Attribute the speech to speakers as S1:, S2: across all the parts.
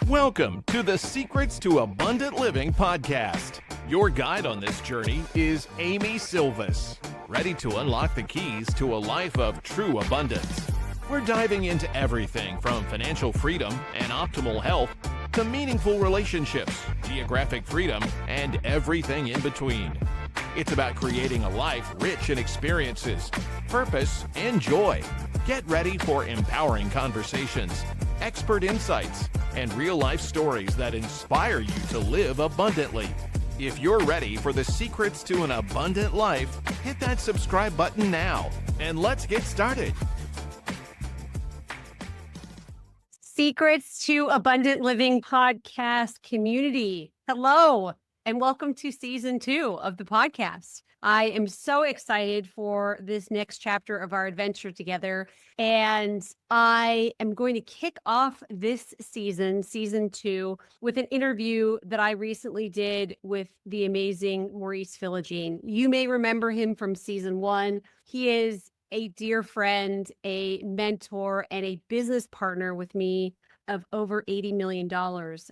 S1: Welcome to the Secrets to Abundant Living podcast. Your guide on this journey is Amy Sylvis, ready to unlock the keys to a life of true abundance. We're diving into everything from financial freedom and optimal health to meaningful relationships, geographic freedom, and everything in between. It's about creating a life rich in experiences, purpose, and joy. Get ready for empowering conversations, expert insights, and real-life stories that inspire you to live abundantly. If you're ready for the secrets to an abundant life, hit that subscribe button now, and let's get started.
S2: Secrets to Abundant Living podcast community. Hello, and welcome to season 2 of the podcast. I am so excited for this next chapter of our adventure together, and I am going to kick off this season 2, with an interview that I recently did with the amazing Maurice Philogene. You may remember him from season 1. He is a dear friend, a mentor, and a business partner with me of over $80 million.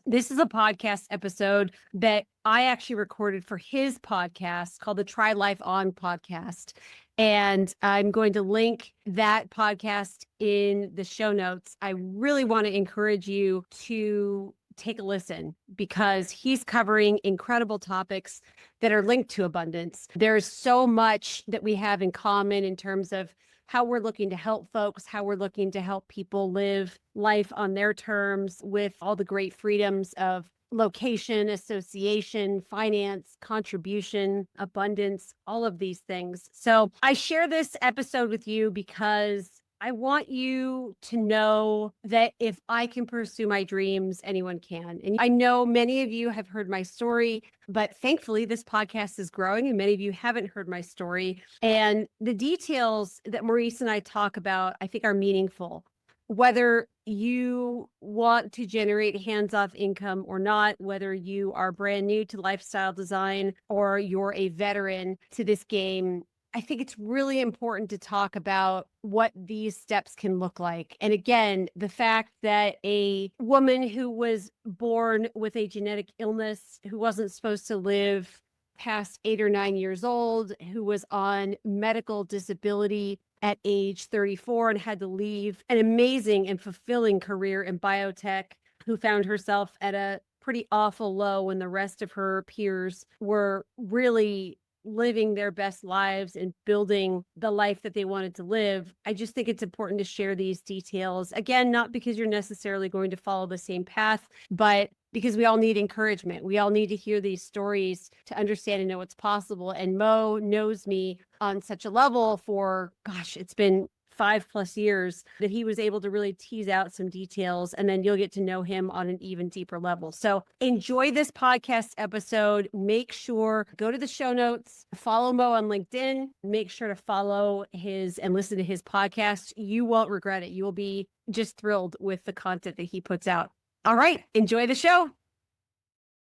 S2: This is a podcast episode that I actually recorded for his podcast called the Try Life On podcast. And I'm going to link that podcast in the show notes. I really want to encourage you to take a listen because he's covering incredible topics that are linked to abundance. There's so much that we have in common in terms of how we're looking to help folks, how we're looking to help people live life on their terms with all the great freedoms of location, association, finance, contribution, abundance, all of these things. So I share this episode with you because I want you to know that if I can pursue my dreams, anyone can. And I know many of you have heard my story, but thankfully this podcast is growing and many of you haven't heard my story. And the details that Maurice and I talk about, I think are meaningful. Whether you want to generate hands-off income or not, whether you are brand new to lifestyle design or you're a veteran to this game, I think it's really important to talk about what these steps can look like. And again, the fact that a woman who was born with a genetic illness, who wasn't supposed to live past 8 or 9 years old, who was on medical disability at age 34 and had to leave an amazing and fulfilling career in biotech, who found herself at a pretty awful low when the rest of her peers were really living their best lives and building the life that they wanted to live. I just think it's important to share these details. Again, not because you're necessarily going to follow the same path, but because we all need encouragement. We all need to hear these stories to understand and know what's possible. And Mo knows me on such a level for, gosh, it's been 5+ years that he was able to really tease out some details, and then you'll get to know him on an even deeper level. So enjoy this podcast episode. Make sure, go to the show notes, follow Mo on LinkedIn, make sure to follow his and listen to his podcast. You won't regret it. You will be just thrilled with the content that he puts out. All right, enjoy the show.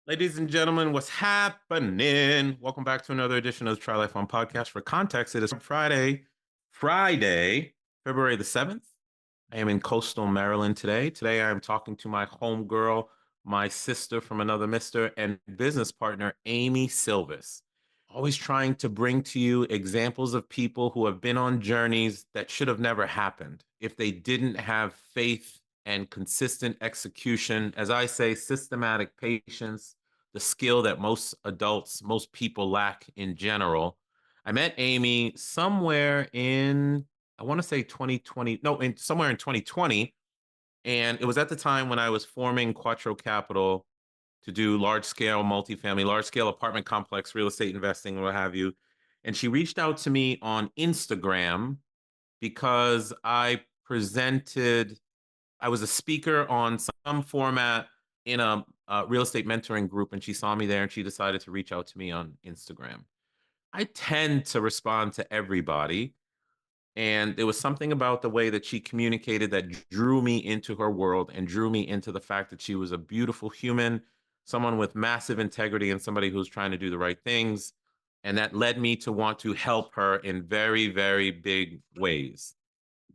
S3: Ladies and gentlemen, what's happening? Welcome back to another edition of the Try Life On podcast. For context, it is Friday, February the 7th. I am in coastal Maryland today. Today, I am talking to my homegirl, my sister from another mister, and business partner, Amy Sylvis. Always trying to bring to you examples of people who have been on journeys that should have never happened if they didn't have faith and consistent execution. As I say, systematic patience, the skill that most adults, most people lack in general. I met Amy somewhere in, I want to say 2020, somewhere in 2020. And it was at the time when I was forming Quattro Capital to do large-scale multifamily, large-scale apartment complex, real estate investing, what have you. And she reached out to me on Instagram because I was a speaker on some format in a real estate mentoring group, and she saw me there and she decided to reach out to me on Instagram. I tend to respond to everybody. And there was something about the way that she communicated that drew me into her world and drew me into the fact that she was a beautiful human, someone with massive integrity and somebody who's trying to do the right things. And that led me to want to help her in very, very big ways.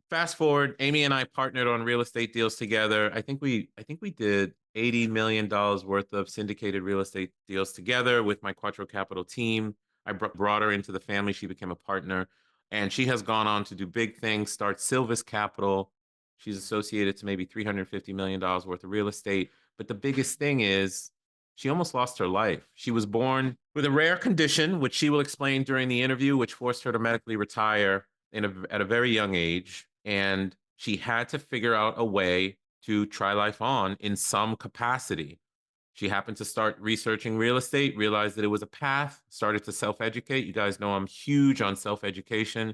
S3: fast forward, Amy and I partnered on real estate deals together. I think we did $80 million worth of syndicated real estate deals together with my Quattro Capital team. I brought her into the family. She became a partner, and she has gone on to do big things. Start Sylvis Capital. She's associated to maybe $350 million worth of real estate. But the biggest thing is she almost lost her life. She was born with a rare condition, which she will explain during the interview, which forced her to medically retire at a very young age. And she had to figure out a way to try life on in some capacity. She happened to start researching real estate, realized that it was a path, started to self educate. You guys know I'm huge on self education,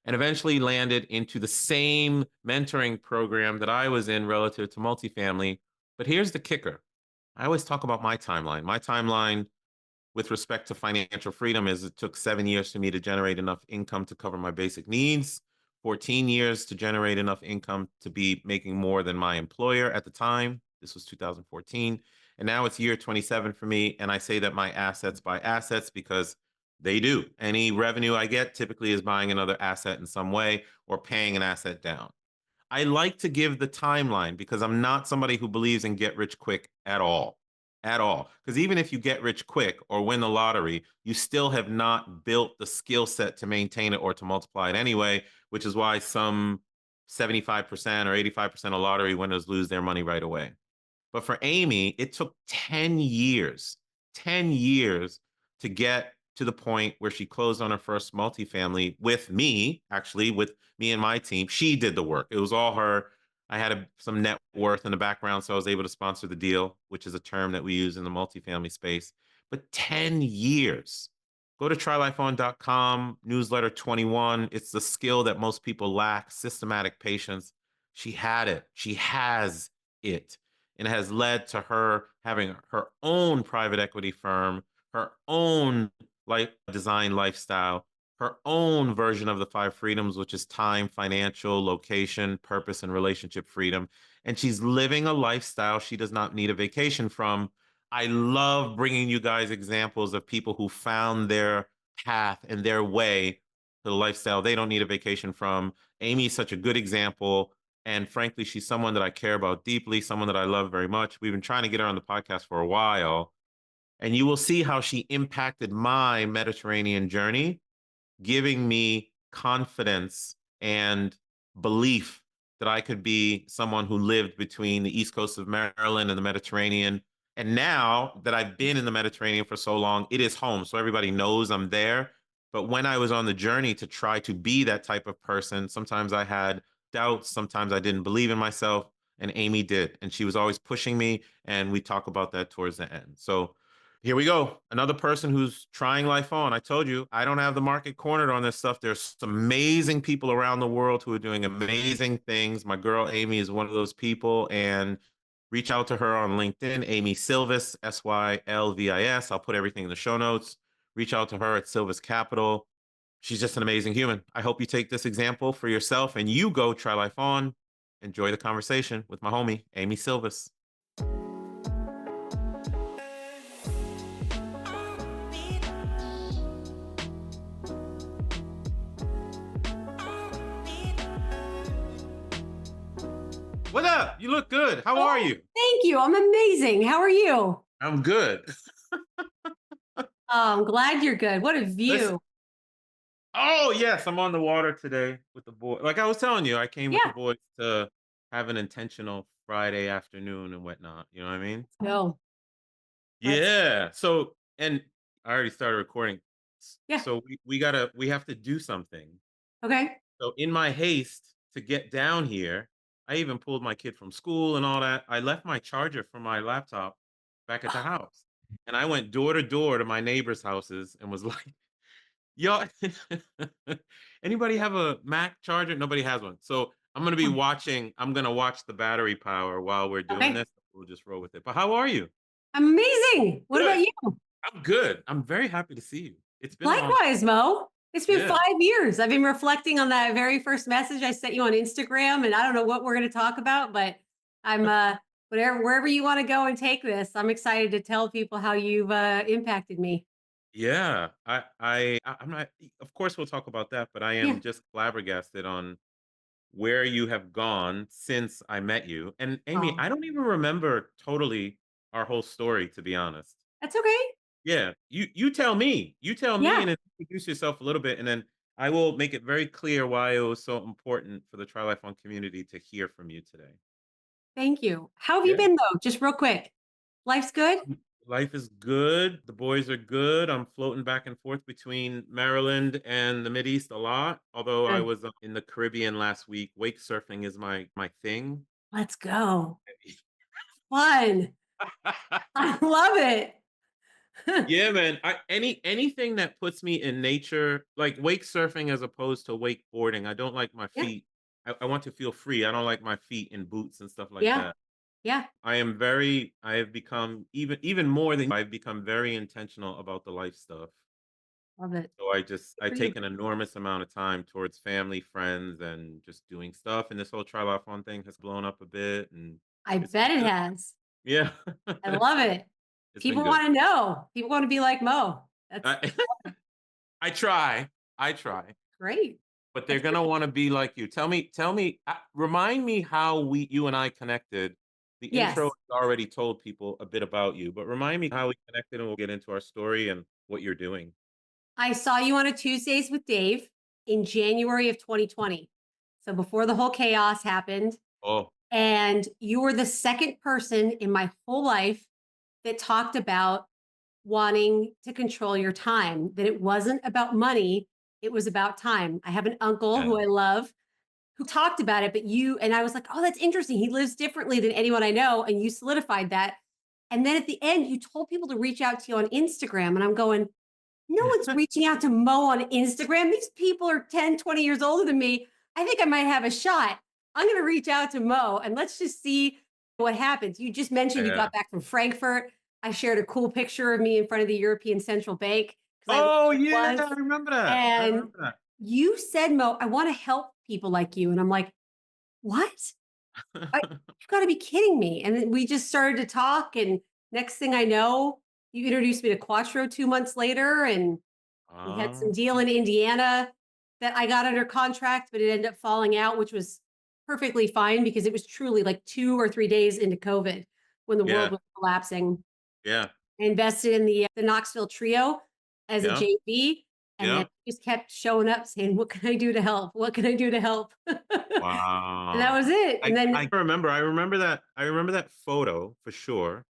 S3: and eventually landed into the same mentoring program that I was in relative to multifamily. But here's the kicker. I always talk about my timeline. My timeline with respect to financial freedom is it took 7 years for me to generate enough income to cover my basic needs, 14 years to generate enough income to be making more than my employer at the time. This was 2014. And now it's year 27 for me. And I say that my assets buy assets because they do. Any revenue I get typically is buying another asset in some way or paying an asset down. I like to give the timeline because I'm not somebody who believes in get rich quick at all. At all. Because even if you get rich quick or win the lottery, you still have not built the skill set to maintain it or to multiply it anyway, which is why some 75% or 85% of lottery winners lose their money right away. But for Amy, it took 10 years to get to the point where she closed on her first multifamily with me, actually, with me and my team. She did the work. It was all her. I had some net worth in the background, so I was able to sponsor the deal, which is a term that we use in the multifamily space. But 10 years. Go to trylifeon.com, newsletter 21. It's the skill that most people lack, systematic patience. She had it. She has it. And it has led to her having her own private equity firm, her own life design lifestyle, her own version of the five freedoms, which is time, financial, location, purpose, and relationship freedom. And she's living a lifestyle she does not need a vacation from. I love bringing you guys examples of people who found their path and their way to the lifestyle they don't need a vacation from. Amy is such a good example. And frankly, she's someone that I care about deeply, someone that I love very much. We've been trying to get her on the podcast for a while. And you will see how she impacted my Mediterranean journey, giving me confidence and belief that I could be someone who lived between the East Coast of Maryland and the Mediterranean. And now that I've been in the Mediterranean for so long, it is home. So everybody knows I'm there. But when I was on the journey to try to be that type of person, sometimes I had doubts, sometimes I didn't believe in myself, and Amy did. And she was always pushing me. And we talk about that towards the end. So here we go. Another person who's trying life on. I told you, I don't have the market cornered on this stuff. There's some amazing people around the world who are doing amazing things. My girl Amy is one of those people, and reach out to her on LinkedIn, Amy Sylvis, Sylvis. I'll put everything in the show notes. Reach out to her at Sylvis Capital. She's just an amazing human. I hope you take this example for yourself and you go try life on. Enjoy the conversation with my homie, Amy Sylvis. What up? You look good. How are you?
S2: Thank you. I'm amazing. How are you?
S3: I'm good.
S2: Oh, I'm glad you're good. What a view.
S3: Listen. Oh, yes. I'm on the water today with the boy. Like I was telling you, I came with the
S2: Yeah.
S3: boys to have an intentional Friday afternoon and whatnot. You know what I mean?
S2: No. That's
S3: Yeah. So, and I already started recording.
S2: yeah.
S3: So we have to do something.
S2: Okay.
S3: So in my haste to get down here, I even pulled my kid from school and all that. I left my charger for my laptop back at the house. And I went door to door to my neighbors' houses and was like, yo, anybody have a Mac charger? Nobody has one. So I'm gonna watch the battery power while we're doing
S2: Okay.
S3: this. We'll just roll with it. But how are you?
S2: Amazing. What about
S3: Good.
S2: you?
S3: I'm good. I'm very happy to see you. It's been a long
S2: Likewise, Mo. It's been
S3: Yeah.
S2: 5 years. I've been reflecting on that very first message I sent you on Instagram, and I don't know what we're going to talk about, but I'm wherever you want to go and take this. I'm excited to tell people how you've impacted me.
S3: Yeah. I'm not, of course we'll talk about that, but I
S2: Yeah.
S3: am just flabbergasted on where you have gone since I met you. And Amy,
S2: Oh,
S3: I don't even remember totally our whole story, to be honest.
S2: that's okay.
S3: Yeah, you tell me. You tell me
S2: Yeah.
S3: and then introduce yourself a little bit, and then I will make it very clear why it was so important for the Try Life On community to hear from you today.
S2: Thank you. How have you
S3: Yeah.
S2: been though? Just real quick. Life's good?
S3: Life is good. The boys are good. I'm floating back and forth between Maryland and the Mideast a lot. Although I
S2: Good.
S3: was in the Caribbean last week, wake surfing is my thing.
S2: Let's go. Fun. I love it.
S3: Yeah, man. Anything that puts me in nature, like wake surfing as opposed to wakeboarding. I don't like my
S2: Yeah.
S3: feet. I want to feel free. I don't like my feet in boots and stuff like
S2: Yeah.
S3: that.
S2: Yeah.
S3: I have become even more than I've become very intentional about the life stuff.
S2: Love it.
S3: So
S2: Good
S3: I
S2: for you.
S3: take an enormous amount of time towards family, friends, and just doing stuff. And this whole triathlon thing has blown up a bit, and
S2: I
S3: it's been
S2: bet it
S3: good.
S2: has.
S3: Yeah,
S2: I love it.
S3: it's been
S2: People
S3: good.
S2: want to know. People want to be like Mo. That's
S3: I, I try, I try,
S2: great.
S3: but they're
S2: That's
S3: gonna want to be like you. Tell me, remind me how you and I connected. The intro
S2: yes.
S3: has already told people a bit about you, but remind me how we connected, and we'll get into our story and what you're doing.
S2: I saw you on a Tuesdays with Dave in January of 2020. So before the whole chaos happened.
S3: Oh,
S2: And you were the second person in my whole life that talked about wanting to control your time, that it wasn't about money, it was about time. I have an uncle
S3: yeah.
S2: who I love who talked about it, but you and I was like, oh, that's interesting. He lives differently than anyone I know. And you solidified that. And then at the end, you told people to reach out to you on Instagram. And I'm going, no one's reaching out to Mo on Instagram. These people are 10, 20 years older than me. I think I might have a shot. I'm going to reach out to Mo and let's just see what happens. You just mentioned you
S3: Yeah.
S2: got back from Frankfurt. I shared a cool picture of me in front of the European Central Bank because
S3: Oh
S2: I
S3: yeah,
S2: was.
S3: I remember that. I
S2: And
S3: remember
S2: you said, Mo, I want to help people like you. And I'm like, what?
S3: that.
S2: You've got to be kidding me. And then we just started to talk. And next thing I know, you introduced me to Quattro 2 months later. And we had some
S3: Oh,
S2: deal in Indiana that I got under contract, but it ended up falling out, which was perfectly fine because it was truly like 2 or 3 days into COVID when the world
S3: yeah,
S2: was collapsing.
S3: yeah,
S2: I invested in the Knoxville Trio as a
S3: yeah,
S2: JV, and then
S3: yeah.
S2: just kept showing up saying, "What can I do to help? What can I do to help?" And that
S3: Wow.
S2: was it. And then,
S3: I remember that photo for sure.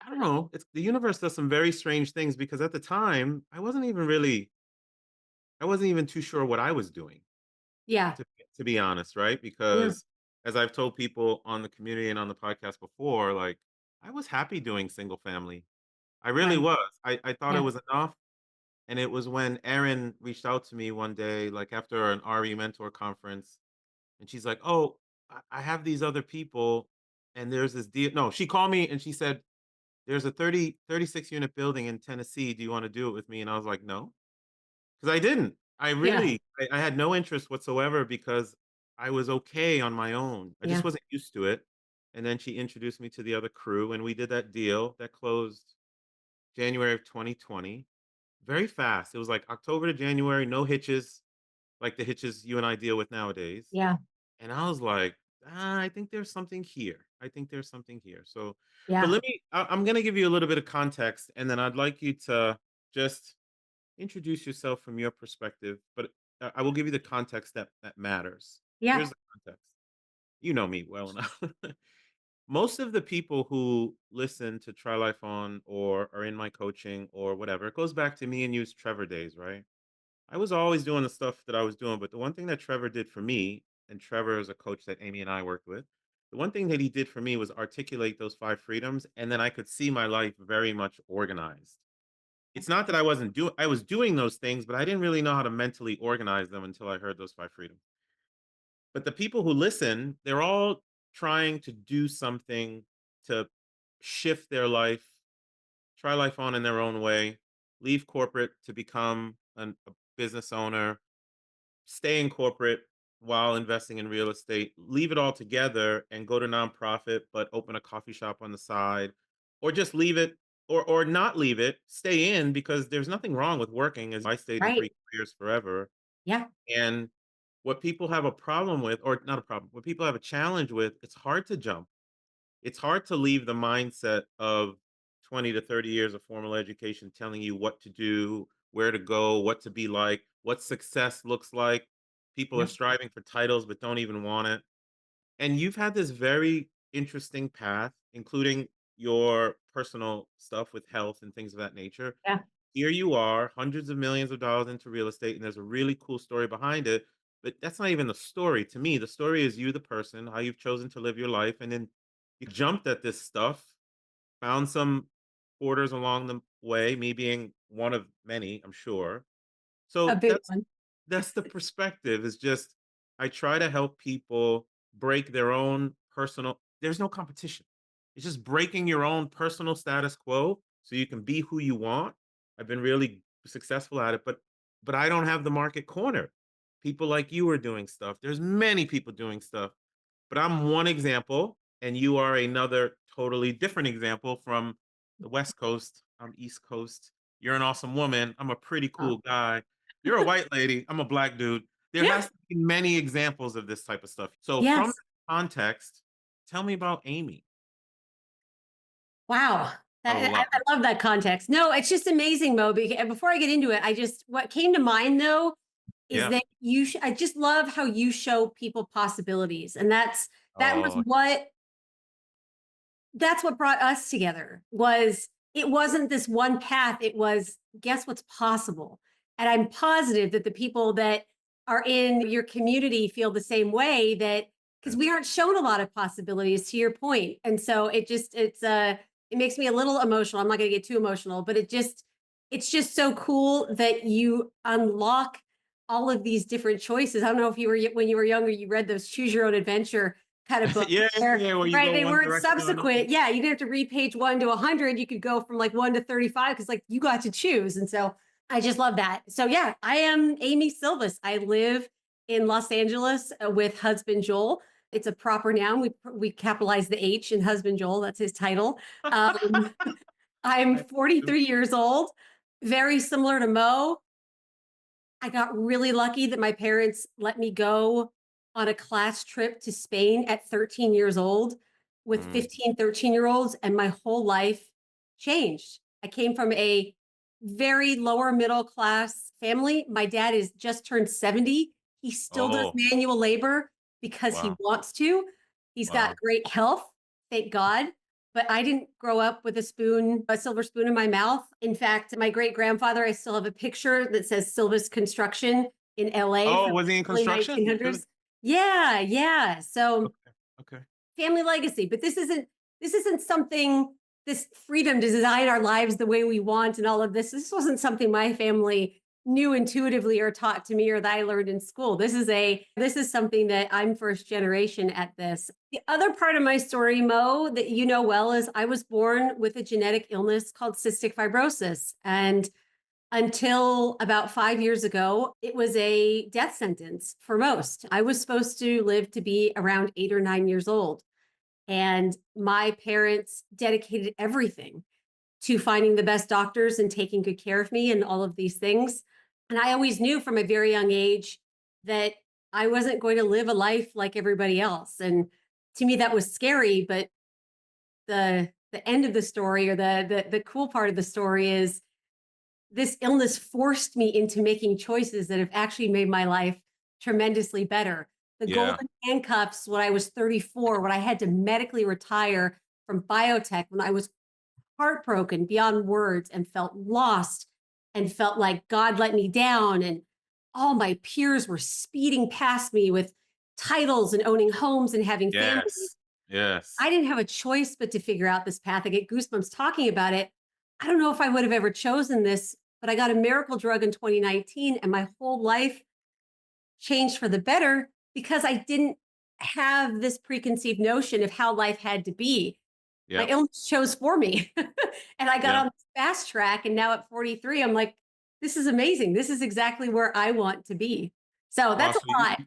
S3: I don't know. It's the universe does some very strange things because at the time I wasn't even too sure what I was doing,
S2: yeah,
S3: to to be honest, right?
S2: yeah,
S3: Because as I've told people on the community and on the podcast before, like I was happy doing single family. I really
S2: right,
S3: was. I thought it
S2: yeah,
S3: was enough. And it was when Erin reached out to me one day, like after an RE mentor conference, and she's like, "Oh, I have these other people, and there's this deal." No, she called me and she said, "There's a 36 unit building in Tennessee. Do you want to do it with me?" And I was like, "No," because I didn't.
S2: yeah,
S3: I had no interest whatsoever because I was okay on my own. I just
S2: yeah,
S3: wasn't used to it. And then she introduced me to the other crew, and we did that deal that closed January of 2020. Very fast. It was like October to January, no hitches, like the hitches you and I deal with nowadays.
S2: yeah,
S3: And I was like, I think there's something here. I think there's something here. So, but
S2: yeah,
S3: I'm going to give you a little bit of context and then I'd like you to just introduce yourself from your perspective, but I will give you the context that matters.
S2: yeah,
S3: Here's the context. You know me well enough. Most of the people who listen to Try Life On or are in my coaching or whatever, it goes back to me and you's Trevor days, right? I was always doing the stuff that I was doing, but the one thing that Trevor did for me, and Trevor is a coach that Amy and I worked with, the one thing that he did for me was articulate those five freedoms, and then I could see my life very much organized. It's not that I was doing those things, but I didn't really know how to mentally organize them until I heard those five freedoms. But the people who listen, they're all trying to do something to shift their life, try life on in their own way, leave corporate to become a business owner, stay in corporate while investing in real estate, leave it all together and go to nonprofit, but open a coffee shop on the side, or just leave it or not leave it, stay in because there's nothing wrong with working as I stayed in
S2: right,
S3: three careers forever.
S2: yeah,
S3: And what people have a problem with, or not a problem, what people have a challenge with, it's hard to jump. It's hard to leave the mindset of 20 to 30 years of formal education telling you what to do, where to go, what to be like, what success looks like. People are
S2: Yeah.
S3: striving for titles but don't even want it. And you've had this very interesting path, including your personal stuff with health and things of that nature.
S2: Yeah.
S3: Here you are, hundreds of millions of dollars into real estate, and there's a really cool story behind it. But that's not even the story to me. The story is you, the person, how you've chosen to live your life, and then you jumped at this stuff, found some porters along the way, me being one of many, I'm sure.
S2: A
S3: So
S2: big one.
S3: that's the perspective. Is just I try to help people break their own personal. There's no competition. It's just breaking your own personal status quo so you can be who you want. I've been really successful at it, but I don't have the market corner. People like you are doing stuff. There's many people doing stuff, but I'm one example, and you are another totally different example from the West Coast. I'm East Coast. You're an awesome woman. I'm a pretty
S2: Oh,
S3: cool guy. You're a white lady. I'm a black dude. There
S2: yeah.
S3: has to be many examples of this type of stuff. So from
S2: Yes.
S3: that context, tell me about Amy.
S2: Wow.
S3: I love.
S2: I love that context. No, it's just amazing, Mo. And before I get into it, what came to mind though is
S3: Yeah.
S2: that I just love how you show people possibilities. And that was
S3: Oh,
S2: that's what brought us together. It wasn't this one path. It was, guess what's possible. And I'm positive that the people that are in your community feel the same way, that because
S3: yeah.
S2: we aren't shown a lot of possibilities, to your point. And so it makes me a little emotional. I'm not going to get too emotional, but it's just so cool that you unlock all of these different choices. I don't know if when you were younger, you read those choose your own adventure kind of books
S3: Yeah,
S2: where,
S3: yeah, where you
S2: right,
S3: go
S2: they
S3: one
S2: weren't
S3: direction or another.
S2: subsequent. Yeah, you didn't have to read page 1 to 100. You could go from like 1 to 35 because like you got to choose. And so I just love that. So yeah, I am Amy Sylvis. I live in Los Angeles with husband Joel. It's a proper noun. We capitalize the H in husband Joel. That's his title. Um, I'm 43 years old, very similar to Mo. I got really lucky that my parents let me go on a class trip to Spain at 13 years old with
S3: Mm.
S2: 15, 13-year-olds, and my whole life changed. I came from a very lower middle class family. My dad is just turned 70. He still does
S3: Oh,
S2: manual labor because he
S3: wow,
S2: wants to. He's got
S3: wow.
S2: great health, thank God. But I didn't grow up with a silver spoon in my mouth. In fact, my great grandfather, I still have a picture that says Sylvis Construction in LA
S3: Oh,
S2: from
S3: was he in
S2: the early
S3: construction? Really?
S2: 1900s. Yeah, yeah. So
S3: Okay, okay.
S2: family legacy, but this isn't something, this freedom to design our lives the way we want and all of this. This wasn't something my family knew intuitively or taught to me or that I learned in school. This is something that I'm first generation at this. The other part of my story, Mo, that you know well, is I was born with a genetic illness called cystic fibrosis. And until about 5 years ago, it was a death sentence for most. I was supposed to live to be around 8 or 9 years old. And my parents dedicated everything to finding the best doctors and taking good care of me and all of these things. And I always knew from a very young age that I wasn't going to live a life like everybody else. And to me, that was scary. But the end of the story, or the cool part of the story, is this illness forced me into making choices that have actually made my life tremendously better. The
S3: Yeah,
S2: golden handcuffs when I was 34, when I had to medically retire from biotech, when I was heartbroken beyond words and felt lost and felt like God let me down. And all my peers were speeding past me with titles and owning homes and having families.
S3: yes, yes.
S2: I didn't have a choice but to figure out this path. I get goosebumps talking about it. I don't know if I would have ever chosen this, but I got a miracle drug in 2019 and my whole life changed for the better because I didn't have this preconceived notion of how life had to be. My
S3: Yep,
S2: illness chose for me. And I got
S3: yep.
S2: on this fast track. And now at 43, I'm like, this is amazing. This is exactly where I want to be. So that's
S3: Awesome.
S2: a lot.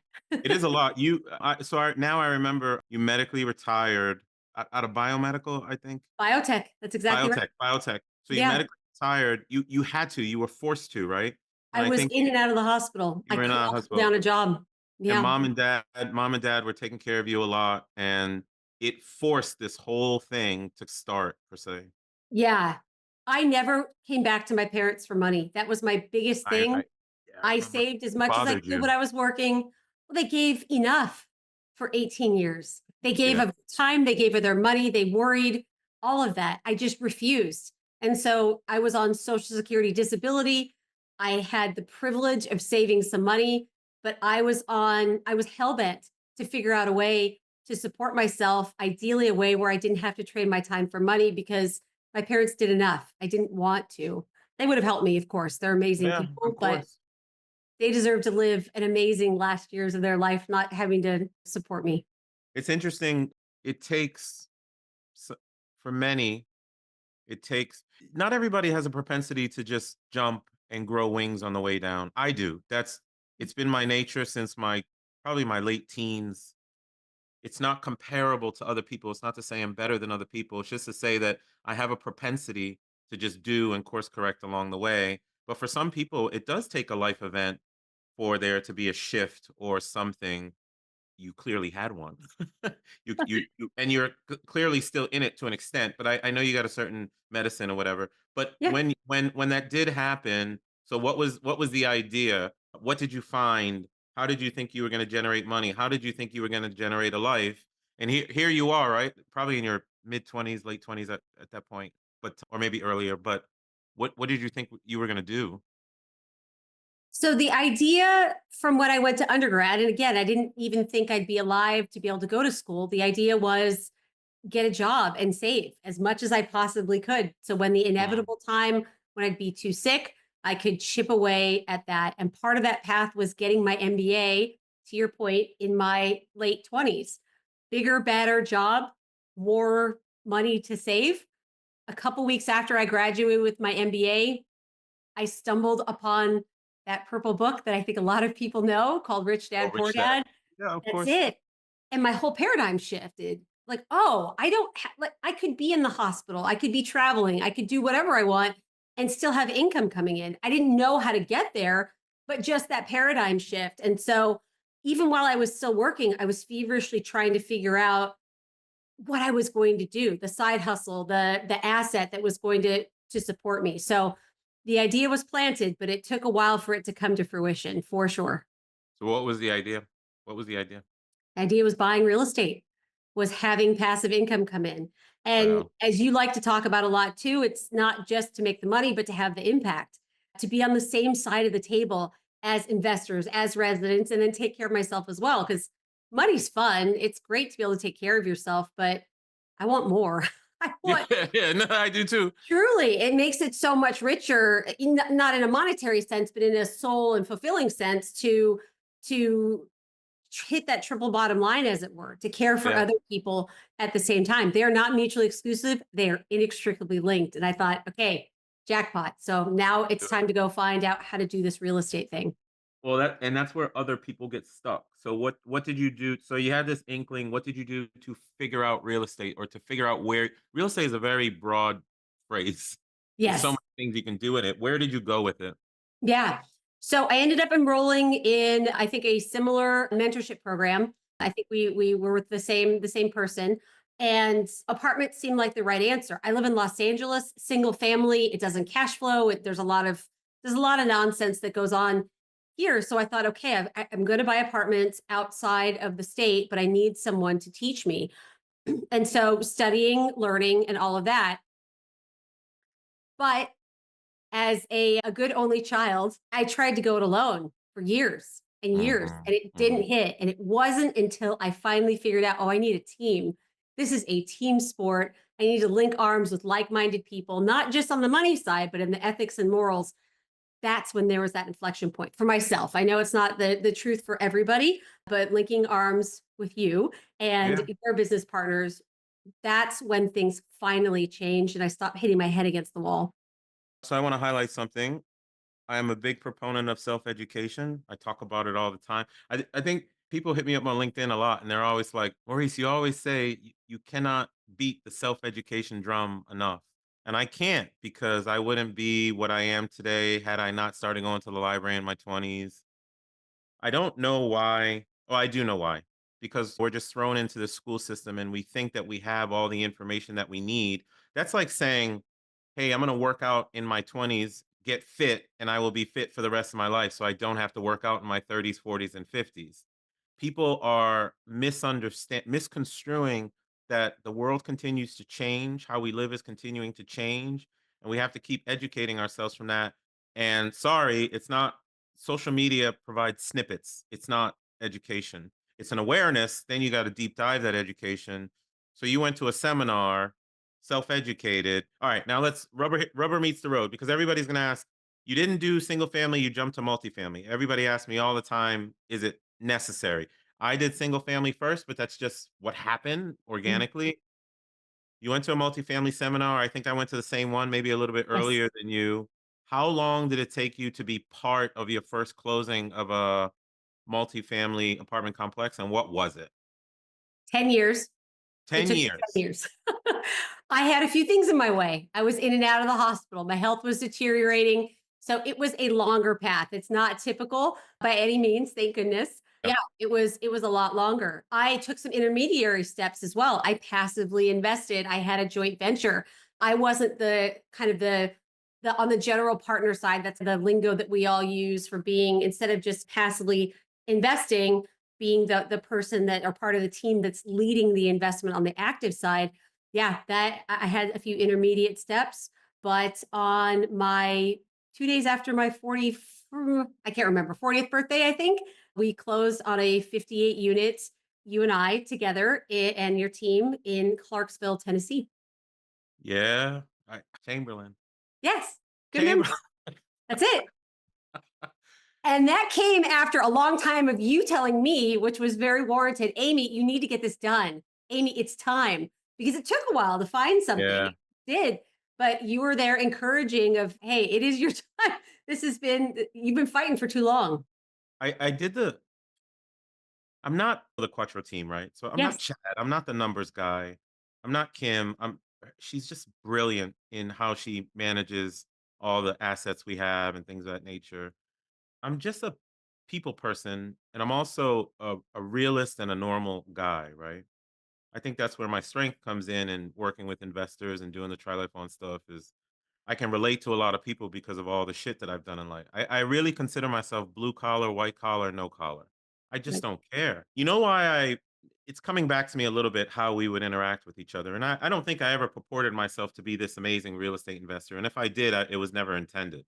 S3: It is a lot. Now I remember you medically retired out of biomedical, I think.
S2: Biotech. That's exactly right.
S3: Biotech. So you
S2: Yeah.
S3: medically retired. You were forced to, right? And
S2: I
S3: I
S2: was
S3: think
S2: in and out of the hospital.
S3: you
S2: I
S3: were in
S2: could
S3: a
S2: not hold
S3: hospital.
S2: down a job.
S3: And
S2: Yeah.
S3: mom and dad were taking care of you a lot, and it forced this whole thing to start per se.
S2: Yeah. I never came back to my parents for money. That was my biggest
S3: I
S2: thing.
S3: yeah, I
S2: I
S3: remember
S2: saved as
S3: it
S2: much as I
S3: bothered
S2: could
S3: you.
S2: when I was working. Well, they gave enough for 18 years. They gave
S3: Yeah.
S2: of time, they gave of their money, they worried, all of that. I just refused. And so I was on Social Security disability. I had the privilege of saving some money, but I was hell bent to figure out a way to support myself, ideally a way where I didn't have to trade my time for money because my parents did enough. I didn't want to. They would have helped me, of course. They're amazing
S3: Yeah,
S2: people,
S3: of
S2: but
S3: course.
S2: they deserve to live an amazing last years of their life, not having to support me.
S3: It's interesting. It takes s for many, it takes not everybody has a propensity to just jump and grow wings on the way down. I do. It's been my nature since my probably my late teens. It's not comparable to other people. It's not to say I'm better than other people. It's just to say that I have a propensity to just do and course correct along the way. But for some people, it does take a life event for there to be a shift or something. You clearly had one. And you're clearly still in it to an extent, but I know you got a certain medicine or whatever. But
S2: Yeah.
S3: when that did happen, so what was the idea? What did you find? How did you think you were going to generate money? How did you think you were going to generate a life? And here you are, right? Probably in your mid 20s, late 20s at that point, but or maybe earlier. But what did you think you were going to do?
S2: So the idea from when I went to undergrad, and again, I didn't even think I'd be alive to be able to go to school. The idea was get a job and save as much as I possibly could. So when the
S3: Mm.
S2: inevitable time when I'd be too sick, I could chip away at that. And part of that path was getting my MBA, to your point, in my late 20s. Bigger, better job, more money to save. A couple weeks after I graduated with my MBA, I stumbled upon that purple book that I think a lot of people know called Rich
S3: Oh,
S2: Dad Poor
S3: rich dad.
S2: Dad.
S3: Yeah, of
S2: That's
S3: course.
S2: it. And my whole paradigm shifted. Like, oh, I don't like I could be in the hospital, I could be traveling, I could do whatever I want and still have income coming in. I didn't know how to get there, but just that paradigm shift. And so even while I was still working, I was feverishly trying to figure out what I was going to do, the side hustle, the asset that was going to support me. So the idea was planted, but it took a while for it to come to fruition, for sure.
S3: So what was the idea? What was the idea?
S2: The idea was buying real estate, was having passive income come in. And
S3: Wow.
S2: as you like to talk about a lot too, it's not just to make the money, but to have the impact, to be on the same side of the table as investors, as residents, and then take care of myself as well. Because money's fun. It's great to be able to take care of yourself, but I want more. I
S3: Yeah,
S2: want
S3: yeah, no, I do too.
S2: truly, it makes it so much richer, not in a monetary sense, but in a soul and fulfilling sense to hit that triple bottom line, as it were, to care for
S3: Yeah.
S2: other people at the same time. They are not mutually exclusive. They are inextricably linked. And I thought, okay, jackpot. So now it's time to go find out how to do this real estate thing.
S3: Well, that's where other people get stuck. So what did you do? So you had this inkling. What did you do to figure out real estate or to figure out where real estate is a very broad phrase. There's so many
S2: Yes.
S3: things you can do in it. Where did you go with it?
S2: Yeah. So I ended up enrolling in, I think, a similar mentorship program. I think we were with the same person, and apartments seemed like the right answer. I live in Los Angeles, single family. It doesn't cash flow. There's a lot of nonsense that goes on here. So I thought, okay, I'm going to buy apartments outside of the state, but I need someone to teach me. And so studying, learning, and all of that. But as a good only child, I tried to go it alone for years and years,
S3: Hmm.
S2: and it didn't
S3: Hmm.
S2: hit. And it wasn't until I finally figured out, oh, I need a team. This is a team sport. I need to link arms with like-minded people, not just on the money side, but in the ethics and morals. That's when there was that inflection point for myself. I know it's not the truth for everybody, but linking arms with you and
S3: Yeah.
S2: your business partners, that's when things finally changed and I stopped hitting my head against the wall.
S3: So I want to highlight something. I am a big proponent of self-education. I talk about it all the time. I think people hit me up on LinkedIn a lot, and they're always like, Maurice, you always say you cannot beat the self-education drum enough. And I can't because I wouldn't be what I am today had I not started going to the library in my 20s. I don't know why Oh, I do know why. Because we're just thrown into the school system and we think that we have all the information that we need. That's like saying, hey, I'm going to work out in my 20s, get fit, and I will be fit for the rest of my life. So I don't have to work out in my 30s, 40s, and 50s. People are misconstruing that the world continues to change, how we live is continuing to change, and we have to keep educating ourselves from that. And sorry, it's not social media provides snippets. It's not education. It's an awareness, then you got to deep dive that education. So you went to a seminar, self-educated. All right, now let's rubber meets the road because everybody's going to ask, you didn't do single family, you jumped to multifamily. Everybody asks me all the time, is it necessary? I did single family first, but that's just what happened
S2: Mm.
S3: organically. You went to a multifamily seminar. I think I went to the same one, maybe a little bit
S2: Yes.
S3: earlier than you. How long did it take you to be part of your first closing of a multifamily apartment complex, and what was it?
S2: 10 years. It
S3: 10
S2: took me 10
S3: years.
S2: years. I had a few things in my way. I was in and out of the hospital. My health was deteriorating. So it was a longer path. It's not typical by any means, thank goodness. Yeah,
S3: Yep.
S2: it was a lot longer. I took some intermediary steps as well. I passively invested. I had a joint venture. I wasn't the kind of the on the general partner side, that's the lingo that we all use for being, instead of just passively investing, being the person that, or part of the team that's leading the investment on the active side. Yeah, that I had a few intermediate steps, but on my 2 days after my 40, I can't remember, 40th birthday, I think, we closed on a 58 units, you and I together and your team in Clarksville, Tennessee.
S3: Yeah. Chamberlain.
S2: Yes, good memory.
S3: Chamberlain.
S2: That's it. And that came after a long time of you telling me, which was very warranted, Amy, you need to get this done. Amy, it's time. Because it took a while to find something.
S3: Yeah.
S2: It did. But you were there encouraging of, hey, it is your time. You've been fighting for too long.
S3: I did the I'm not the Quattro team, right? So I'm not
S2: Yes.
S3: Chad. I'm not the numbers guy. I'm not Kim. She's just brilliant in how she manages all the assets we have and things of that nature. I'm just a people person, and I'm also a realist and a normal guy, right? I think that's where my strength comes in working with investors and doing the triathlon stuff is I can relate to a lot of people because of all the shit that I've done in life. I really consider myself blue collar, white collar, no collar. I just
S2: Right.
S3: don't care. You know why it's coming back to me a little bit how we would interact with each other. And I don't think I ever purported myself to be this amazing real estate investor. And if I did, it was never intended.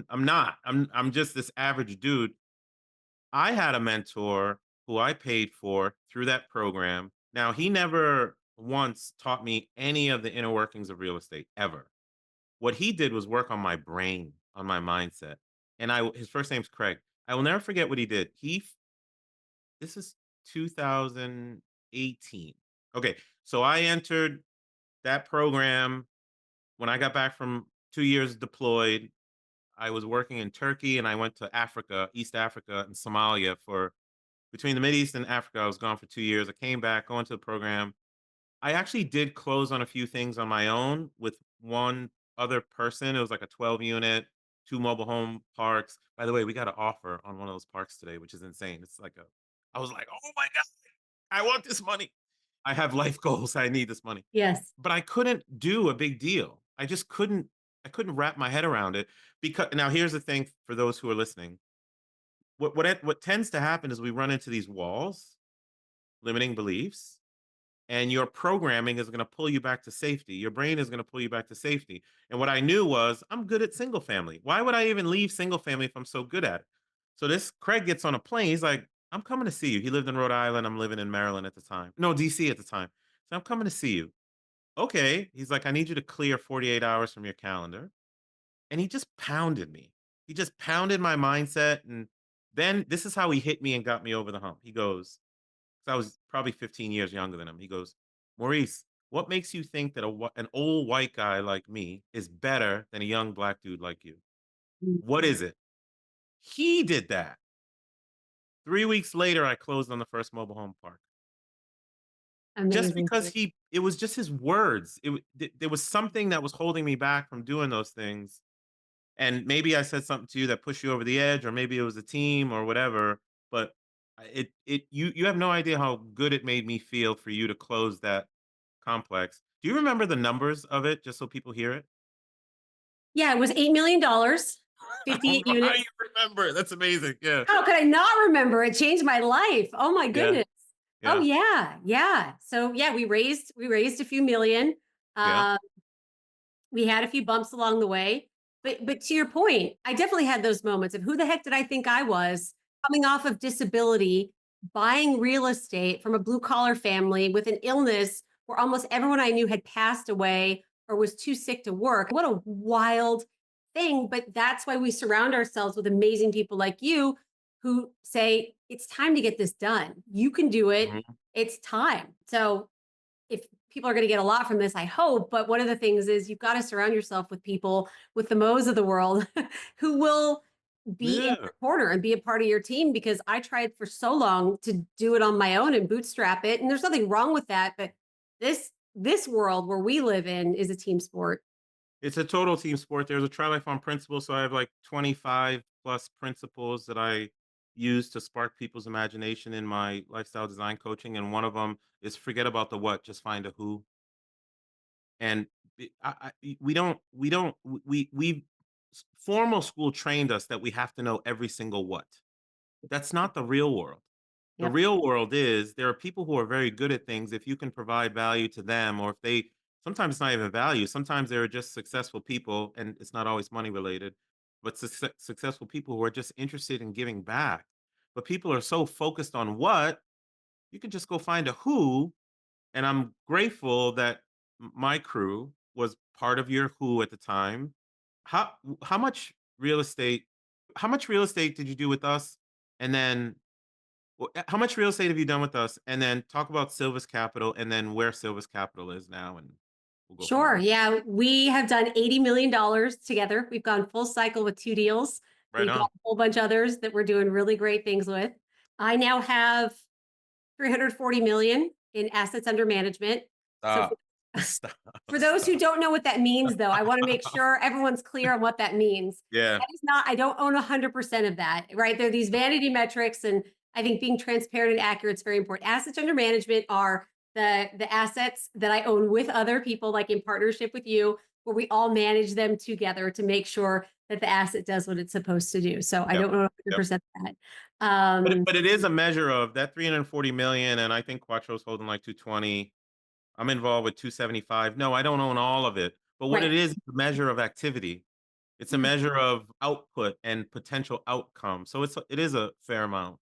S3: I'm not. I'm just this average dude. I had a mentor who I paid for through that program. Now, he never once taught me any of the inner workings of real estate ever. What he did was work on my brain, on my mindset. And his first name's Craig. I will never forget what he did. This is 2018. Okay. So I entered that program when I got back from 2 years deployed. I was working in Turkey and I went to Africa, East Africa and Somalia for between the Mideast and Africa. I was gone for 2 years. I came back, going to the program. I actually did close on a few things on my own with one other person. It was like a 12 unit, two mobile home parks. By the way, we got an offer on one of those parks today, which is insane. I was like, oh my God, I want this money. I have life goals. I need this money.
S2: Yes.
S3: But I couldn't do a big deal. I couldn't wrap my head around it because now here's the thing for those who are listening. What tends to happen is we run into these walls, limiting beliefs, and your programming is going to pull you back to safety. Your brain is going to pull you back to safety. And what I knew was I'm good at single family. Why would I even leave single family if I'm so good at it? So this Craig gets on a plane. He's like, I'm coming to see you. He lived in Rhode Island. I'm living in Maryland at the time. No, DC at the time. So I'm coming to see you. Okay. He's like, I need you to clear 48 hours from your calendar. And he just pounded me. He just pounded my mindset. And then this is how he hit me and got me over the hump. He goes, 'cause I was probably 15 years younger than him. He goes, Maurice, what makes you think that an old white guy like me is better than a young black dude like you? What
S2: Mhm.
S3: is it? He did that. 3 weeks later, I closed on the first mobile home park. Just
S2: Amazing.
S3: because it was just his words. There was something that was holding me back from doing those things. And maybe I said something to you that pushed you over the edge, or maybe it was a team or whatever. But You have no idea how good it made me feel for you to close that complex. Do you remember the numbers of it, just so people hear it?
S2: Yeah, it was $8 million,
S3: I don't
S2: 58
S3: know how you
S2: units.
S3: remember. That's amazing. Yeah.
S2: How could I not remember? It changed my life. Oh my
S3: Yeah.
S2: goodness. Oh
S3: Yeah.
S2: yeah, yeah. So yeah, we raised a few million.
S3: Yeah.
S2: Uh, we had a few bumps along the way, but to your point, I definitely had those moments of who the heck did I think I was, coming off of disability, buying real estate from a blue collar family with an illness where almost everyone I knew had passed away or was too sick to work. What a wild thing. But that's why we surround ourselves with amazing people like you who say, it's time to get this done. You can do it.
S3: Mhm.
S2: It's time. So if people are going to get a lot from this, I hope. But one of the things is you've got to surround yourself with people, with the Mo's of the world, who will be in
S3: Yeah.
S2: your corner and be a part of your team. Because I tried for so long to do it on my own and bootstrap it, and there's nothing wrong with that. But this world where we live in is a team sport.
S3: It's a total team sport. There's a try life on principle. So I have like 25 plus principles that I use to spark people's imagination in my lifestyle design coaching. And one of them is forget about the what, just find a who. And we formal school trained us that we have to know every single what. That's not the real world. The
S2: Yep.
S3: real world is there are people who are very good at things if you can provide value to them, or if they, sometimes it's not even value, sometimes they're just successful people and it's not always money related, but successful people who are just interested in giving back. But people are so focused on what, you can just go find a who. And I'm grateful that my crew was part of your who at the time. How much real estate, how much real estate did you do with us? And then how much real estate have you done with us? And then talk about Sylvis Capital and then where Sylvis Capital is now, and we'll go from
S2: Sure.
S3: there.
S2: Yeah. We have done $80 million together. We've gone full cycle with two deals.
S3: Right
S2: We've got
S3: on.
S2: a whole bunch others that we're doing really great things with. I now have 340 million in assets under management. So
S3: Stop. Stop.
S2: for those who
S3: Stop.
S2: don't know what that means, though, I want to make sure everyone's clear on what that means.
S3: Yeah.
S2: That is not, I don't own 100% of that, right? There are these vanity metrics, and I think being transparent and accurate is very important. Assets under management are the assets that I own with other people, like in partnership with you, where we all manage them together to make sure that the asset does what it's supposed to do. So I
S3: Yep.
S2: don't own
S3: Yep.
S2: 100% of that.
S3: But it is a measure of that 340 million, and I think Quattro's holding like 220. I'm involved with 275. No, I don't own all of it. But what
S2: Right.
S3: it is a measure of activity. It's a
S2: Yeah.
S3: measure of output and potential outcome. So it is a fair amount.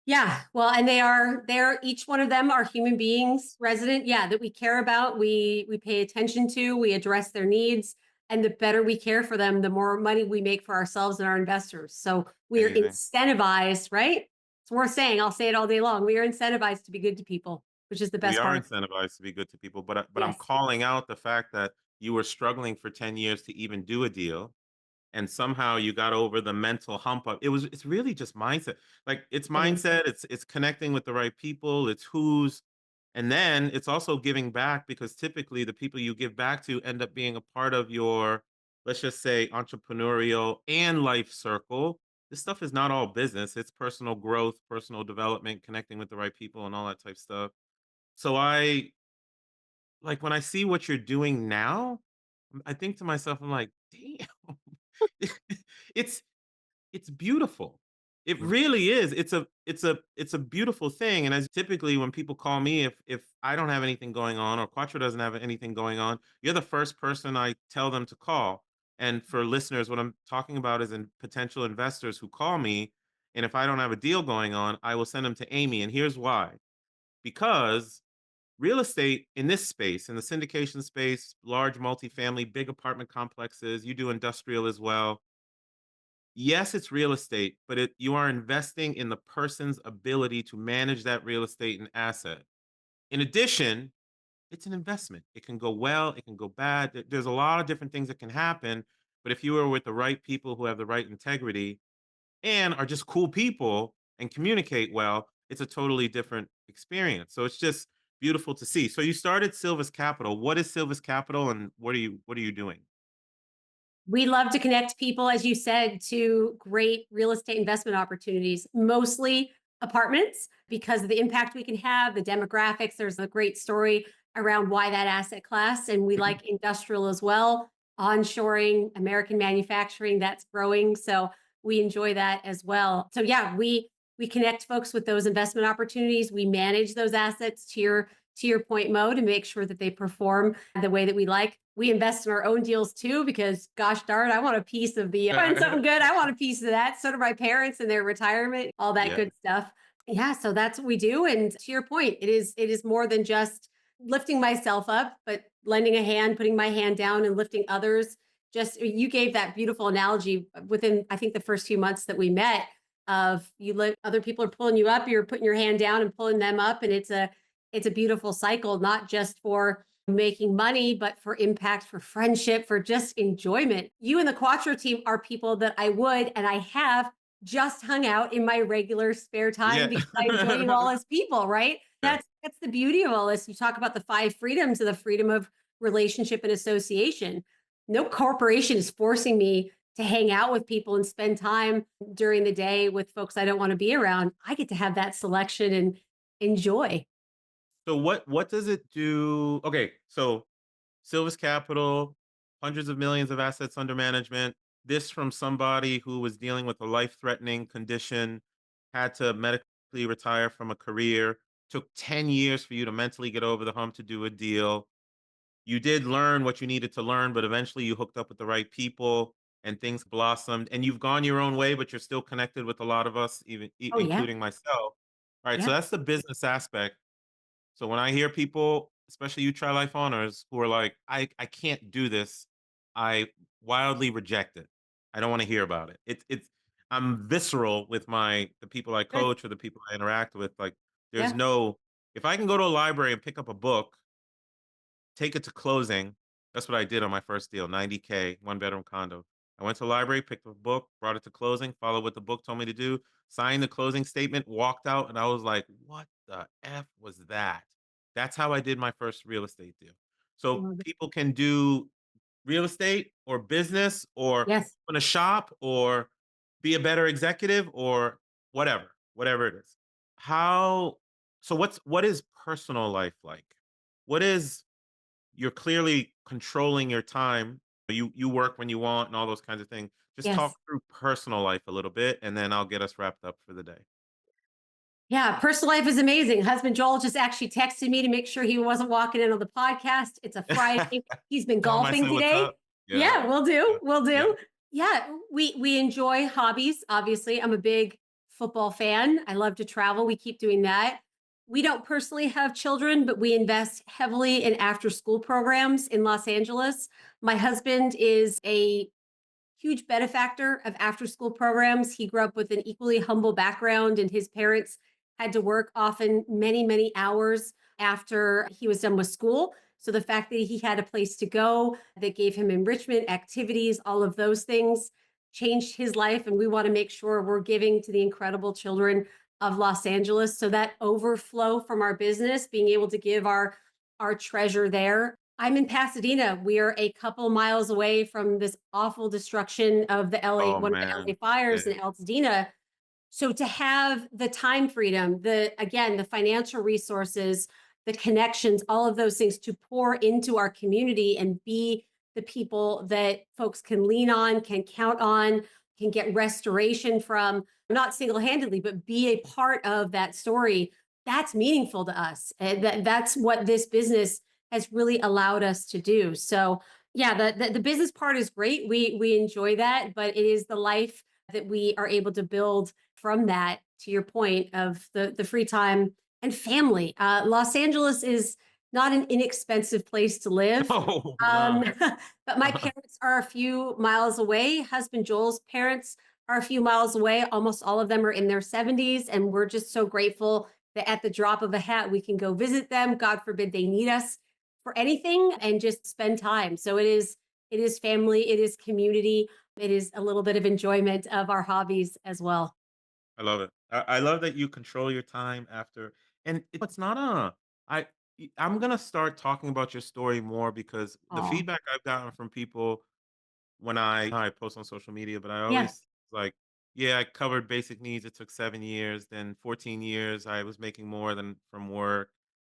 S2: Yeah, well, and they're each one of them are human beings, resident, yeah, that we care about, we pay attention to, we address their needs, and the better we care for them, the more money we make for ourselves and our investors. So we are
S3: Amazing.
S2: incentivized, right? It's worth saying. I'll say it all day long. We are incentivized to be good to people, which is the
S3: We
S2: best
S3: are
S2: part.
S3: incentivized to be good to people, but I'm
S2: Yes.
S3: calling out the fact that you were struggling for 10 years to even do a deal, and somehow you got over the mental hump of it's really just mindset. Like it's
S2: It is.
S3: mindset, it's connecting with the right people, it's who's, and then it's also giving back because typically the people you give back to end up being a part of your, let's just say, entrepreneurial and life circle. This stuff is not all business, it's personal growth, personal development, connecting with the right people and all that type stuff. So I, like, when I see what you're doing now, I think to myself, I'm like, damn, it's it's beautiful. It really is. It's a beautiful thing. And as typically when people call me, if I don't have anything going on or Quattro doesn't have anything going on, you're the first person I tell them to call. And for listeners, what I'm talking about is in potential investors who call me. And if I don't have a deal going on, I will send them to Amy. And here's why. Because real estate in this space, in the syndication space, large multifamily, big apartment complexes, you do industrial as well. Yes, it's real estate, but you are investing in the person's ability to manage that real estate and asset. In addition, it's an investment. It can go well, it can go bad. There's a lot of different things that can happen. But if you are with the right people who have the right integrity and are just cool people and communicate well, it's a totally different experience. So it's just beautiful to see. So you started Sylvis Capital. What is Sylvis Capital, and what are you doing?
S2: We love to connect people, as you said, to great real estate investment opportunities, mostly apartments because of the impact we can have, the demographics. There's a great story around why that asset class. And we like industrial as well, onshoring, American manufacturing, that's growing. So we enjoy that as well. So yeah, we connect folks with those investment opportunities. We manage those assets to your point, Mo, to make sure that they perform the way that we like. We invest in our own deals too, because gosh darn, I want a piece of the find something good. I want a piece of that. So do my parents and their retirement, all that
S3: Yeah.
S2: good stuff. Yeah, so that's what we do. And to your point, it is more than just lifting myself up, but lending a hand, putting my hand down and lifting others. Just you gave that beautiful analogy within, I think, the first few months that we met of you let other people are pulling you up, you're putting your hand down and pulling them up. And it's a beautiful cycle, not just for making money, but for impact, for friendship, for just enjoyment. You and the Quattro team are people that I would and I have just hung out in my regular spare time
S3: Yeah.
S2: because I enjoy you all as people, right?
S3: Yeah.
S2: That's the beauty of all this. You talk about the five freedoms of the freedom of relationship and association. No corporation is forcing me to hang out with people and spend time during the day with folks I don't want to be around. I get to have that selection and enjoy.
S3: So what does it do? Okay, so Sylvis Capital, hundreds of millions of assets under management. This from somebody who was dealing with a life-threatening condition, had to medically retire from a career, took 10 years for you to mentally get over the hump to do a deal. You did learn what you needed to learn, but eventually you hooked up with the right people and things blossomed and you've gone your own way, but you're still connected with a lot of us, even
S2: Oh yeah.
S3: including myself. All right, so
S2: Yeah.
S3: that's the business aspect. So when I hear people, especially you try life owners, who are like, I can't do this, I wildly reject it. I don't want to hear about it. It's I'm visceral with the people I
S2: Good.
S3: coach or the people I interact with. Like there's
S2: Yeah.
S3: no if I can go to a library and pick up a book, take it to closing. That's what I did on my first deal, 90K, one bedroom condo. I went to the library, picked up a book, brought it to closing, followed what the book told me to do, signed the closing statement, walked out, and I was like, what the F was that? That's how I did my first real estate deal. So
S2: Love it.
S3: people can do real estate or business or
S2: Yes.
S3: open a shop or be a better executive or whatever it is. How so what is personal life like? What is you're clearly controlling your time. You work when you want and all those kinds of things. Just talk
S2: Yes.
S3: through personal life a little bit, and then I'll get us wrapped up for the day.
S2: Yeah, personal life is amazing. Husband Joel just actually texted me to make sure he wasn't walking in on the podcast. It's a Friday. He's been
S3: Tell him I
S2: golfing
S3: said what's
S2: today.
S3: up. Yeah,
S2: Yeah, we'll do.
S3: yeah,
S2: We'll
S3: yeah.
S2: do. Yeah, we enjoy hobbies. Obviously, I'm a big football fan. I love to travel. We keep doing that. We don't personally have children, but we invest heavily in after school programs in Los Angeles. My husband is a huge benefactor of after school programs. He grew up with an equally humble background, and his parents had to work often many, many hours after he was done with school. So the fact that he had a place to go that gave him enrichment, activities, all of those things changed his life. And we want to make sure we're giving to the incredible children of Los Angeles. So that overflow from our business, being able to give our treasure there. I'm in Pasadena. We are a couple miles away from this awful destruction of the LA,
S3: Oh
S2: one of the LA
S3: man. Yeah.
S2: fires in Altadena. So to have the time freedom, the financial resources, the connections, all of those things to pour into our community and be the people that folks can lean on, can count on, can get restoration from, not single-handedly, but be a part of that story. That's meaningful to us. And that's what this business has really allowed us to do. So yeah, the business part is great. We enjoy that, but it is the life that we are able to build from that, to your point of the free time and family. Los Angeles is not an inexpensive place to live.
S3: Oh
S2: Um,
S3: no.
S2: but my parents are a few miles away. Husband Joel's parents are a few miles away. Almost all of them are in their 70s. And we're just so grateful that at the drop of a hat, we can go visit them. God forbid they need us for anything and just spend time. So it is family, it is community, it is a little bit of enjoyment of our hobbies as well.
S3: I love it. I love that you control your time after, and it's not I. I'm gonna start talking about your story more because the
S2: Oh,
S3: feedback I've gotten from people when I post on social media, but I
S2: yeah.
S3: always like Yeah, I covered basic needs. It took 7 years. Then 14 years, I was making more than from work.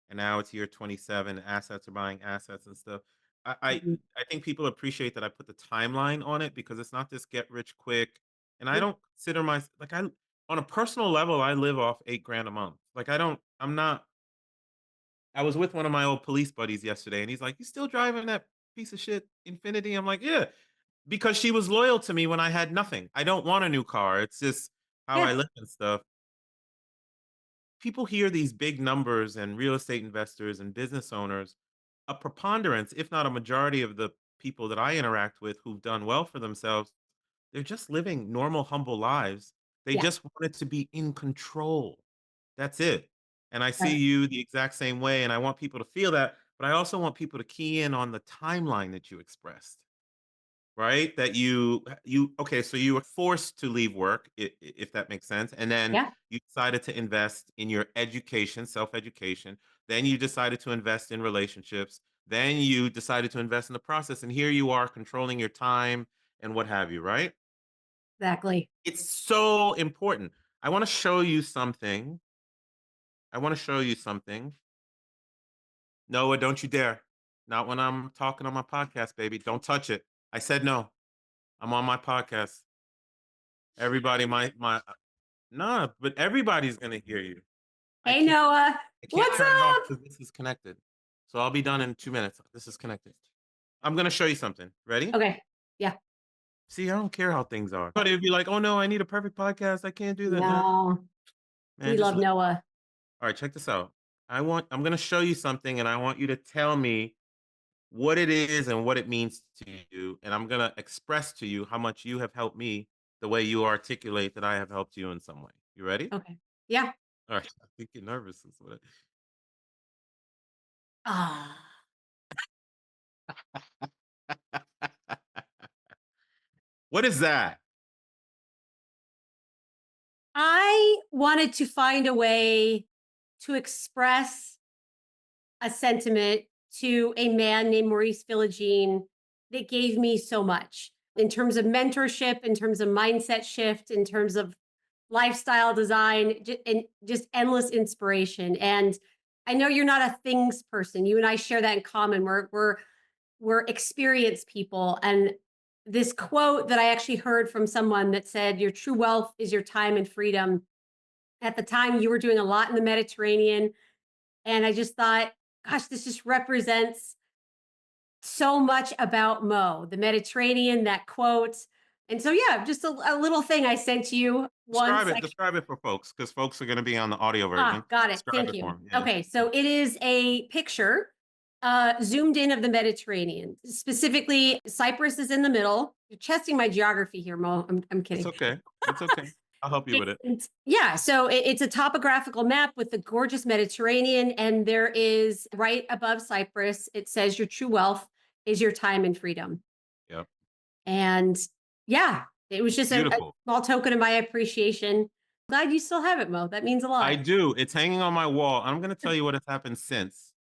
S3: And now it's year 27. Assets are buying assets and stuff. I, I,
S2: Mhm.
S3: I think people appreciate that I put the timeline on it because it's not this get rich quick. And I
S2: Yeah.
S3: don't consider on a personal level, I live off 8 grand a month. I'm not, I was with one of my old police buddies yesterday and he's like, "You still driving that piece of shit Infinity?" I'm like, "Yeah." Because she was loyal to me when I had nothing. I don't want a new car. It's just how
S2: Yeah.
S3: I live and stuff. People hear these big numbers and real estate investors and business owners, a preponderance, if not a majority of the people that I interact with who've done well for themselves, they're just living normal, humble lives. They
S2: Yeah.
S3: just wanted to be in control. That's it. And I see
S2: Right.
S3: you the exact same way. And I want people to feel that, but I also want people to key in on the timeline that you expressed. Right? That okay, so you were forced to leave work, if that makes sense, and then
S2: Yeah.
S3: you decided to invest in your education, self-education, then you decided to invest in relationships, then you decided to invest in the process, and here you are controlling your time and what have you, right?
S2: Exactly.
S3: It's so important. I wanna show you something. I wanna show you something. Noah, don't you dare. Not when I'm talking on my podcast, baby. Don't touch it. I said no. I'm on my podcast. Everybody, nah, but everybody's gonna hear you. I
S2: Hey,
S3: can't
S2: Noah.
S3: I can't
S2: What's
S3: turn it off
S2: up?
S3: because this is connected. So I'll be done in 2 minutes. This is connected. I'm gonna show you something. Ready?
S2: Okay. Yeah.
S3: See, I don't care how things are. But it'd be like, oh no, I need a perfect podcast. I can't do that. No,
S2: No,
S3: man,
S2: we
S3: just
S2: love
S3: live.
S2: Noah.
S3: All right, check this out. I'm gonna show you something and I want you to tell me what it is and what it means to you. And I'm gonna express to you how much you have helped me the way you articulate that I have helped you in some way. You ready?
S2: Okay. Yeah.
S3: All right. I think you're nervous. Is what
S2: Ah.
S3: What is that?
S2: I wanted to find a way to express a sentiment to a man named Maurice Philogene that gave me so much in terms of mentorship, in terms of mindset shift, in terms of lifestyle design, and just endless inspiration. And I know you're not a things person. You and I share that in common. We're experienced people. And this quote that I actually heard from someone that said, "Your true wealth is your time and freedom." At the time, you were doing a lot in the Mediterranean. And I just thought, gosh, this just represents so much about Mo, the Mediterranean, that quote. And so, yeah, just a little thing I sent you once.
S3: Describe it for folks, because folks are going to be on the audio version.
S2: Got it.
S3: Describe
S2: Thank
S3: it for
S2: you.
S3: them. Yeah.
S2: Okay, so it is a picture zoomed in of the Mediterranean. Specifically, Cyprus is in the middle. You're testing my geography here, Mo. I'm
S3: It's
S2: kidding.
S3: okay. It's okay. I'll help you with it.
S2: Yeah, so it's a topographical map with the gorgeous Mediterranean, and there is right above Cyprus, it says your true wealth is your time and freedom.
S3: Yep.
S2: And yeah, it was just a
S3: Beautiful.
S2: small token of my appreciation. Glad you still have it, Mo. That means a
S3: I
S2: lot.
S3: do. It's hanging on my wall. I'm going to tell you what has happened since.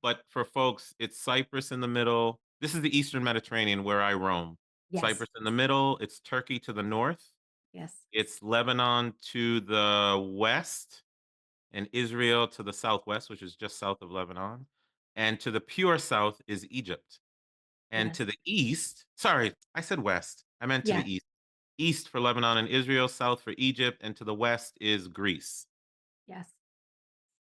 S3: But for folks, it's Cyprus in the middle. This is the Eastern Mediterranean where I roam.
S2: Yes,
S3: Cyprus in the middle. It's Turkey to the north.
S2: yes,
S3: It's Lebanon to the west and Israel to the southwest, which is just south of Lebanon. And to the pure south is Egypt. And
S2: yes,
S3: to the east, sorry, I said west. I meant to
S2: yeah,
S3: the east. East for Lebanon and Israel, south for Egypt, and to the west is Greece.
S2: yes.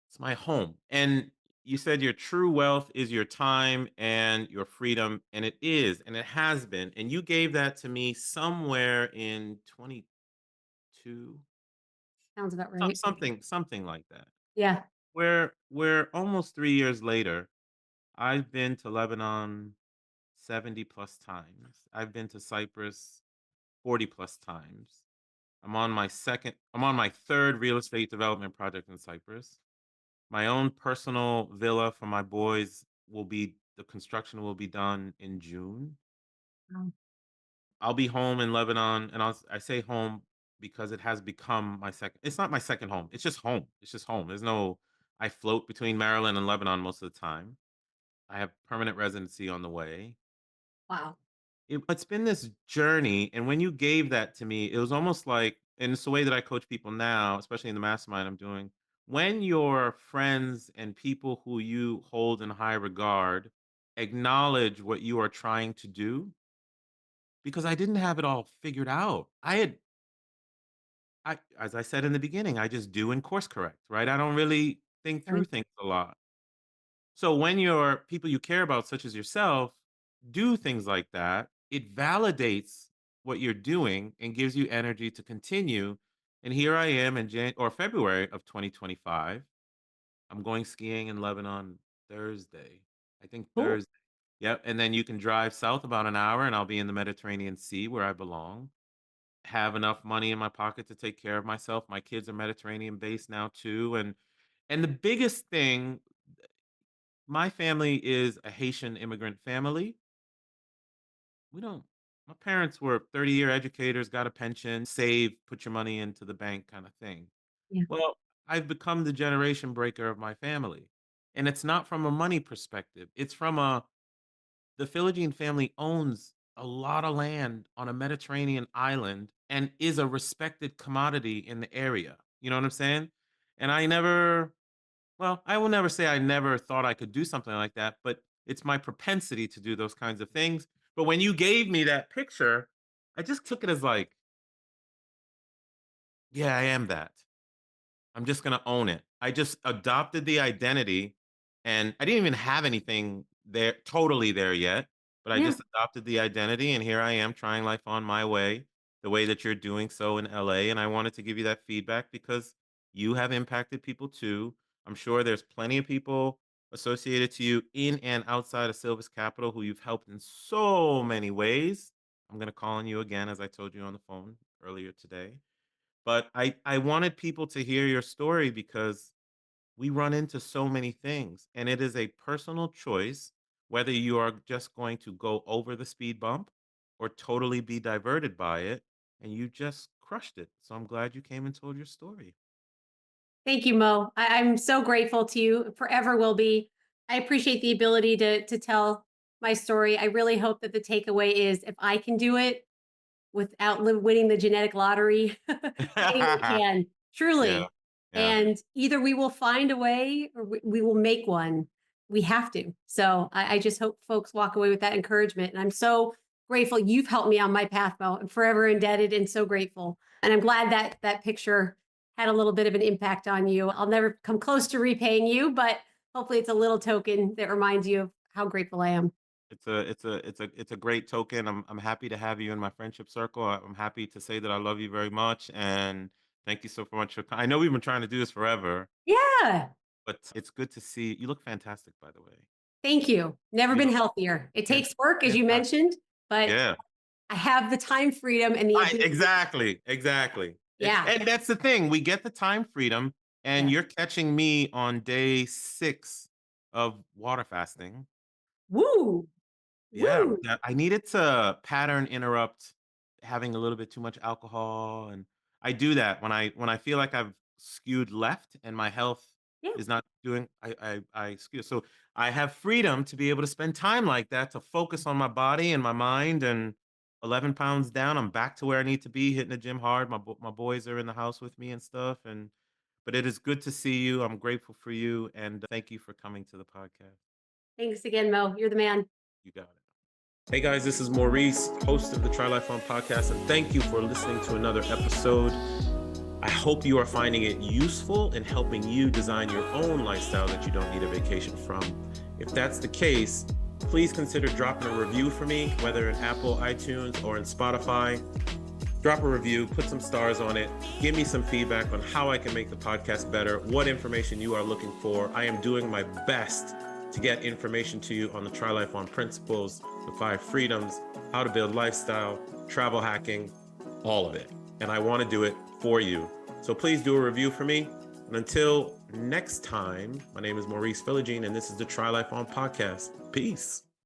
S3: It's my home. And you said your true wealth is your time and your freedom, and it is, and it has been. And you gave that to me somewhere in 22,
S2: Sounds about right.
S3: something like that.
S2: Yeah.
S3: Where almost 3 years later, I've been to Lebanon 70 plus times. I've been to Cyprus 40 plus times. I'm on my third real estate development project in Cyprus. My own personal villa for my boys the construction will be done in June.
S2: Um,
S3: I'll be home in Lebanon, and I say home because it has become my second. It's not my second home. It's just home. It's just home. I float between Maryland and Lebanon most of the time. I have permanent residency on the way.
S2: wow.
S3: it's been this journey. And when you gave that to me, it was almost like, and it's the way that I coach people now, especially in the mastermind I'm doing. When your friends and people who you hold in high regard acknowledge what you are trying to do, because I didn't have it all figured out. As I said in the beginning, I just do and course correct, right? I don't really think through
S2: Right.
S3: things a lot. So when your people you care about, such as yourself, do things like that, it validates what you're doing and gives you energy to continue. And here I am in February of 2025. I'm going skiing in Lebanon Thursday. I think
S2: Cool.
S3: Thursday. Yep. And then you can drive south about an hour and I'll be in the Mediterranean Sea where I belong. Have enough money in my pocket to take care of myself. My kids are Mediterranean based now too. And the biggest thing, my family is a Haitian immigrant family. We don't My parents were 30-year educators, got a pension, save, put your money into the bank kind of thing.
S2: Yeah.
S3: Well, I've become the generation breaker of my family. And it's not from a money perspective. It's from the Philogene family owns a lot of land on a Mediterranean island and is a respected commodity in the area. You know what I'm saying? And I will never say I never thought I could do something like that, but it's my propensity to do those kinds of things. But when you gave me that picture, I just took it as like, yeah, I am that. I'm just gonna own it. I just adopted the identity, and I didn't even have anything there totally there yet, but I
S2: Yeah.
S3: just adopted the identity, and here I am trying life on my way, the way that you're doing so in LA. And I wanted to give you that feedback because you have impacted people too. I'm sure there's plenty of people associated to you in and outside of Sylvis Capital who you've helped in so many ways. I'm gonna call on you again, as I told you on the phone earlier today. But I wanted people to hear your story because we run into so many things, and it is a personal choice whether you are just going to go over the speed bump or totally be diverted by it, and you just crushed it. So I'm glad you came and told your story.
S2: Thank you, Mo. I'm so grateful to you. Forever will be. I appreciate the ability to tell my story. I really hope that the takeaway is if I can do it without winning the genetic lottery, anyone can,
S3: Yeah,
S2: truly.
S3: yeah.
S2: And either we will find a way or we will make one. We have to. So I just hope folks walk away with that encouragement. And I'm so grateful you've helped me on my path, Mo. I'm forever indebted and so grateful. And I'm glad that that picture had a little bit of an impact on you. I'll never come close to repaying you, but hopefully it's a little token that reminds you of how grateful I am.
S3: It's a great token. I'm happy to have you in my friendship circle. I'm happy to say that I love you very much, and thank you so much for. I know we've been trying to do this forever,
S2: Yeah.
S3: but it's good to see you. Look fantastic, by the way.
S2: Thank you. Never
S3: You
S2: been
S3: look
S2: healthier. It
S3: fan-
S2: takes work, as you
S3: fantastic.
S2: mentioned, but
S3: Yeah.
S2: I have the time freedom and the
S3: Right,
S2: ability.
S3: exactly, exactly.
S2: Yeah.
S3: And that's the thing. We get the time freedom, and
S2: Yeah.
S3: you're catching me on day 6 of water fasting.
S2: Woo.
S3: Yeah,
S2: Woo.
S3: yeah, I needed to pattern interrupt having a little bit too much alcohol, and I do that when I feel like I've skewed left and my health
S2: Yeah.
S3: is not doing. I skew. So I have freedom to be able to spend time like that to focus on my body and my mind. And 11 pounds down, I'm back to where I need to be, hitting the gym hard. My boys are in the house with me and stuff. And but it is good to see you. I'm grateful for you, and thank you for coming to the podcast.
S2: Thanks again, Mo. You're the man.
S3: You got it. Hey guys, this is Maurice, host of the Try Life On podcast, and thank you for listening to another episode. I hope you are finding it useful in helping you design your own lifestyle that you don't need a vacation from. If that's the case, please consider dropping a review for me, whether in Apple, iTunes, or in Spotify. Drop a review, put some stars on it, give me some feedback on how I can make the podcast better, what information you are looking for. I am doing my best to get information to you on the Try Life On principles, the 5 freedoms, how to build lifestyle, travel hacking, all of it. And I want to do it for you. So please do a review for me. And until next time, my name is Maurice Philogene, and this is the Try Life On podcast. Peace.